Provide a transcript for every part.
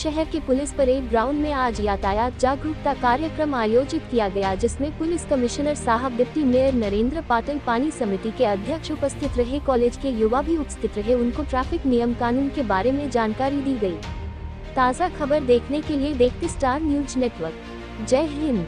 शहर के police parade ground में आज यातायात जागरूकता कार्यक्रम आयोजित किया गया, जिसमें पुलिस कमिश्नर साहब, डिप्टी मेयर नरेंद्र पाटिल, पानी समिति के अध्यक्ष उपस्थित रहे, कॉलेज के युवा भी उपस्थित रहे। उनको ट्रैफिक नियम कानून के बारे में जानकारी दी गई। ताज़ा खबर देखने के लिए देखते स्टार न्यूज नेटवर्क। जय हिंद।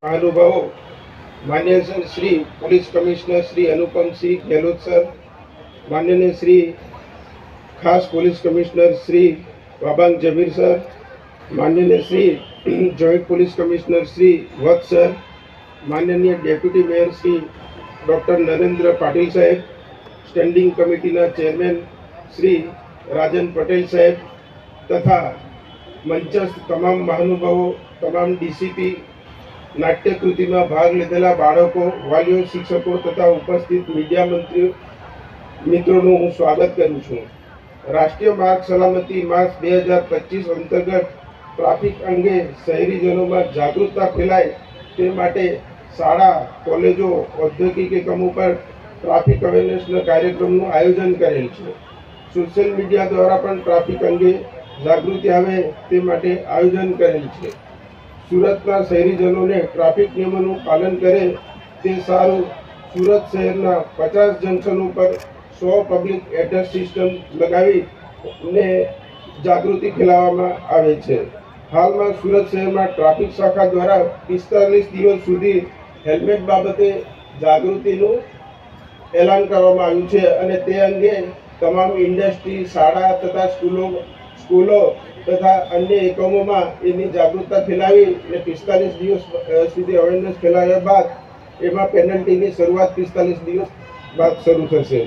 महानुभावों, माननीय Shri police commissioner Shri Anupam Singh Gahlot sir, माननीय श्री खास police commissioner Shri Wabang Jamir sir, माननीय Shri joint police commissioner Shri Vats sir, माननीय deputy mayor Shri doctor Narendra Patil saheb, standing कमिटीना चेरमेन श्री राजन पटेल साहेब तथा मंचस्थ तमाम महानुभावों, तमाम डीसीपी, नाट्यकृति में भाग लीधेला बाळको, वालीओ, शिक्षकों तथा उपस्थित मीडिया मंत्री मित्रों हूँ स्वागत करूँ छूँ। राष्ट्रीय मार्ग सलामती मास 2025 अंतर्गत ट्राफिक अंगे शहरीजनों में जागरूकता फैलाय ते माटे शाळा, कॉलेजों, औद्योगिक एकमों पर ट्राफिक अवेरनेस कार्यक्रम आयोजन करेल छे। सोशल मीडिया द्वारा पण ट्राफिक अंगे जागृति आवे ते माटे आयोजन करेल छे। सूरतना शहरीजनों ने ट्राफिक नियमों पालन करे ते सारू। सूरत शहरना 50 जंक्शनों पर 100 पब्लिक एड्रेस सिस्टम लगावी ने जागृति फैलाववामां आवे छे। हाल में सूरत शहर में ट्राफिक शाखा द्वारा 45 दिवस सुधी हेल्मेट बाबते जागृतिनुं एलान करवामां आव्युं छे अने ते अंगे तमाम इंडस्ट्री, शाळा तथा स्कूलों तथा अन्य एकमों में एनी जागरूकता फैलावी ने 45 दिवस सुधी अवेरनेस फैलाव्या बाद एमां पेनल्टीनी शरूआत 45 दिवस बाद शरू थशे।